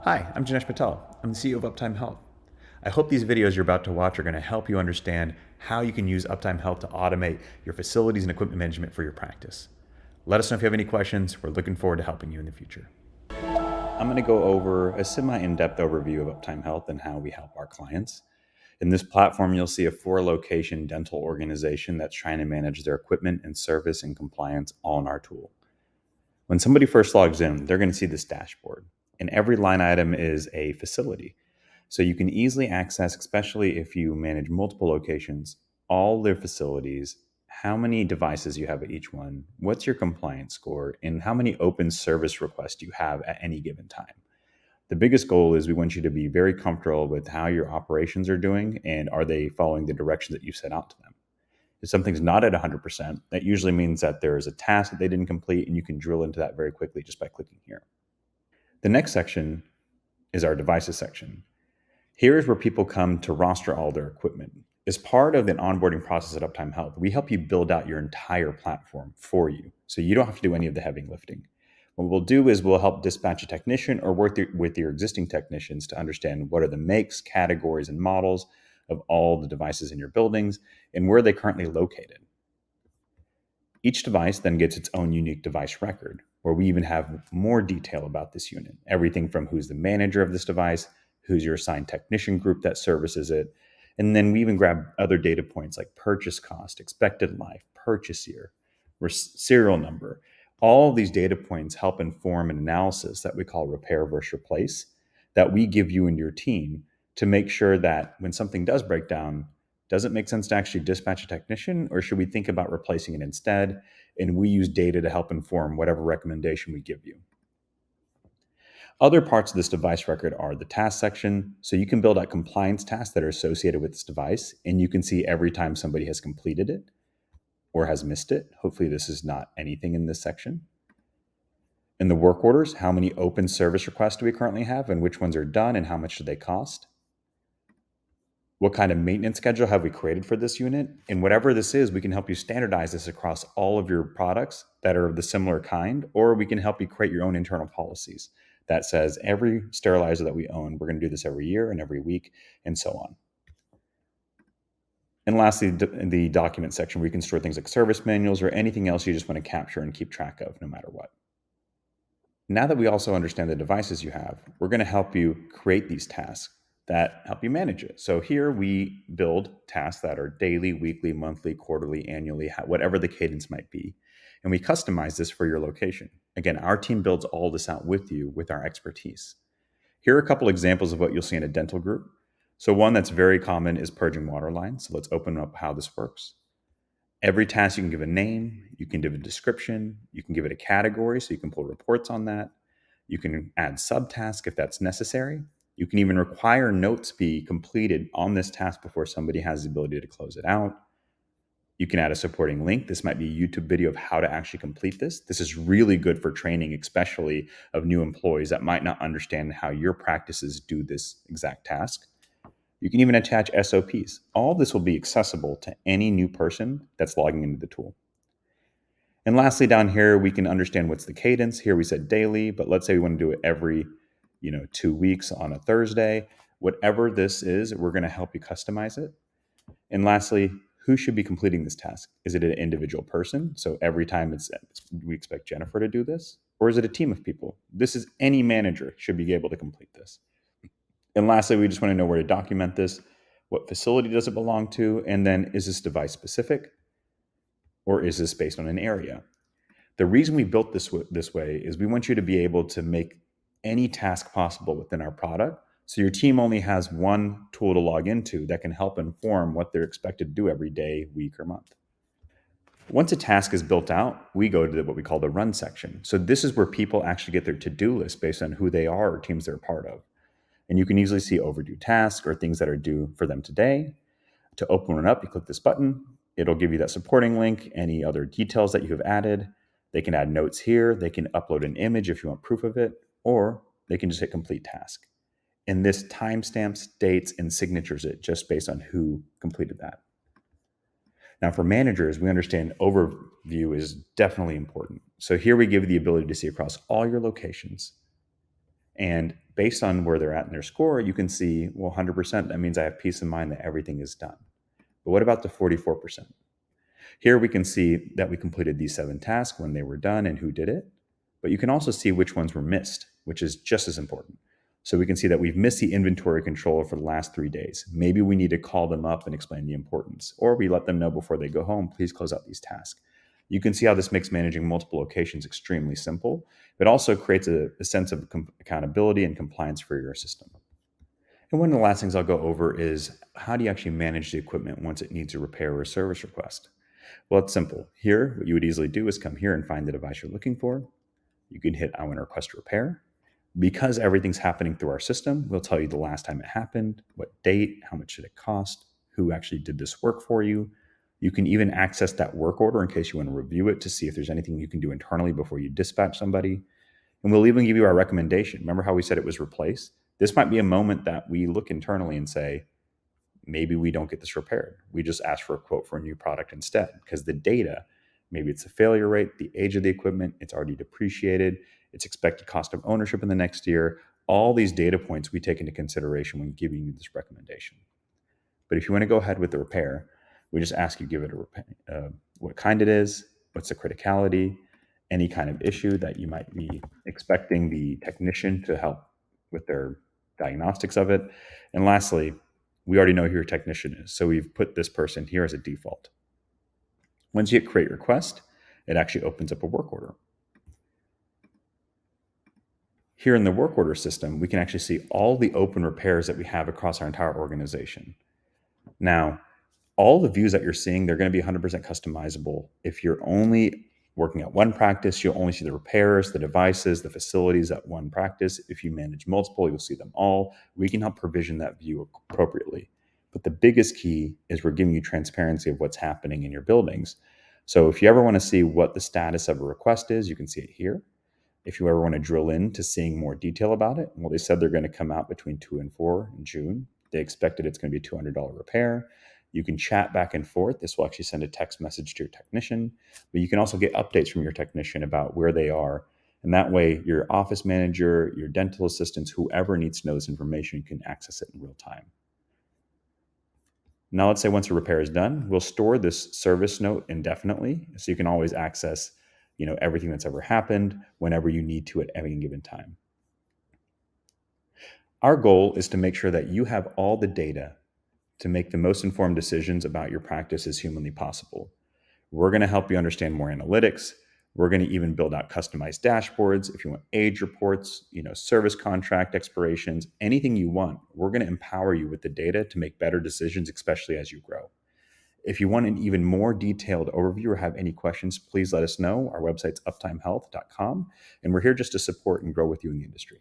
Hi, I'm Janesh Patel. I'm the CEO of UptimeHealth. I hope these videos you're about to watch are going to help you understand how you can use UptimeHealth to automate your facilities and equipment management for your practice. Let us know if you have any questions. We're looking forward to helping you in the future. I'm going to go over a semi-in-depth overview of UptimeHealth and how we help our clients. In this platform, you'll see a 4-location dental organization that's trying to manage their equipment and service and compliance all in our tool. When somebody first logs in, they're going to see this dashboard, and every line item is a facility. So you can easily access, especially if you manage multiple locations, all their facilities, how many devices you have at each one, what's your compliance score, and how many open service requests you have at any given time. The biggest goal is we want you to be very comfortable with how your operations are doing and are they following the direction that you set out to them. If something's not at 100%, that usually means that there is a task that they didn't complete, and you can drill into that very quickly just by clicking here. The next section is our devices section. Here is where people come to roster all their equipment. As part of the onboarding process at Uptime Health, we help you build out your entire platform for you, so you don't have to do any of the heavy lifting. What we'll do is we'll help dispatch a technician or work with your existing technicians to understand what are the makes, categories, and models of all the devices in your buildings and where they're currently located. Each device then gets its own unique device record, where we even have more detail about this unit. Everything from who's the manager of this device, who's your assigned technician group that services it, and then we even grab other data points like purchase cost, expected life, purchase year, serial number. All of these data points help inform an analysis that we call repair versus replace that we give you and your team to make sure that when something does break down, does it make sense to actually dispatch a technician, or should we think about replacing it instead? And we use data to help inform whatever recommendation we give you. Other parts of this device record are the task section. So you can build out compliance tasks that are associated with this device, and you can see every time somebody has completed it or has missed it. Hopefully this is not anything in this section. In the work orders, how many open service requests do we currently have, and which ones are done, and how much do they cost? What kind of maintenance schedule have we created for this unit? And whatever this is, we can help you standardize this across all of your products that are of the similar kind, or we can help you create your own internal policies that says every sterilizer that we own, we're going to do this every year and every week, and so on. And lastly, in the document section, we can store things like service manuals or anything else you just want to capture and keep track of no matter what. Now that we also understand the devices you have, we're going to help you create these tasks that help you manage it. So here we build tasks that are daily, weekly, monthly, quarterly, annually, whatever the cadence might be. And we customize this for your location. Again, our team builds all this out with you with our expertise. Here are a couple examples of what you'll see in a dental group. So one that's very common is purging water lines. So let's open up how this works. Every task you can give a name, you can give a description, you can give it a category so you can pull reports on that. You can add subtasks if that's necessary. You can even require notes be completed on this task before somebody has the ability to close it out. You can add a supporting link. This might be a YouTube video of how to actually complete this. This is really good for training, especially of new employees that might not understand how your practices do this exact task. You can even attach SOPs. All of this will be accessible to any new person that's logging into the tool. And lastly, down here, we can understand what's the cadence. Here we said daily, but let's say we want to do it every 2 weeks on a Thursday. Whatever this is, we're going to help you customize it. And lastly, who should be completing this task? Is it an individual person? So every time we expect Jennifer to do this? Or is it a team of people? This is any manager should be able to complete this. And lastly, we just want to know where to document this. What facility does it belong to? And then is this device specific? Or is this based on an area? The reason we built this way is we want you to be able to make any task possible within our product. So your team only has one tool to log into that can help inform what they're expected to do every day, week, or month. Once a task is built out, we go to what we call the run section. So this is where people actually get their to-do list based on who they are or teams they're a part of. And you can easily see overdue tasks or things that are due for them today. To open it up, you click this button. It'll give you that supporting link, any other details that you have added. They can add notes here. They can upload an image if you want proof of it, or they can just hit complete task. And this timestamps, dates, and signatures it just based on who completed that. Now, for managers, we understand overview is definitely important. So here we give you the ability to see across all your locations And based on where they're at in their score, you can see, well, 100%, that means I have peace of mind that everything is done. But what about the 44%? Here we can see that we completed these 7 tasks, when they were done and who did it. But you can also see which ones were missed, which is just as important. So we can see that we've missed the inventory controller for the last 3 days. Maybe we need to call them up and explain the importance, or we let them know before they go home, please close out these tasks. You can see how this makes managing multiple locations extremely simple. It also creates a sense of accountability and compliance for your system. And one of the last things I'll go over is, how do you actually manage the equipment once it needs a repair or a service request? Well, it's simple. Here, what you would easily do is come here and find the device you're looking for. You can hit I want to request a repair. Because everything's happening through our system, we'll tell you the last time it happened, what date, how much did it cost, who actually did this work for you. You can even access that work order in case you want to review it to see if there's anything you can do internally before you dispatch somebody. And we'll even give you our recommendation. Remember how we said it was replaced? This might be a moment that we look internally and say, maybe we don't get this repaired. We just ask for a quote for a new product instead, because the data, maybe it's the failure rate, the age of the equipment, it's already depreciated, its expected cost of ownership in the next year. All these data points we take into consideration when giving you this recommendation. But if you want to go ahead with the repair, we just ask you give it a repair, what kind it is, what's the criticality, any kind of issue that you might be expecting the technician to help with their diagnostics of it. And lastly, we already know who your technician is, so we've put this person here as a default. Once you hit create request, it actually opens up a work order. Here in the work order system, we can actually see all the open repairs that we have across our entire organization. Now, all the views that you're seeing, they're going to be 100% customizable. If you're only working at one practice, you'll only see the repairs, the devices, the facilities at one practice. If you manage multiple, you'll see them all. We can help provision that view appropriately. But the biggest key is we're giving you transparency of what's happening in your buildings. So if you ever want to see what the status of a request is, you can see it here. If you ever want to drill into seeing more detail about it, well, they said they're going to come out between 2 and 4 in June. They expected it's going to be a $200 repair. You can chat back and forth. This will actually send a text message to your technician, but you can also get updates from your technician about where they are. And that way, your office manager, your dental assistants, whoever needs to know this information, can access it in real time. Now, let's say once a repair is done, we'll store this service note indefinitely, so you can always access, everything that's ever happened whenever you need to at any given time. Our goal is to make sure that you have all the data to make the most informed decisions about your practice as humanly possible. We're going to help you understand more analytics. We're going to even build out customized dashboards. If you want age reports, service contract expirations, anything you want, we're going to empower you with the data to make better decisions, especially as you grow. If you want an even more detailed overview or have any questions, please let us know. Our website's UptimeHealth.com, and we're here just to support and grow with you in the industry.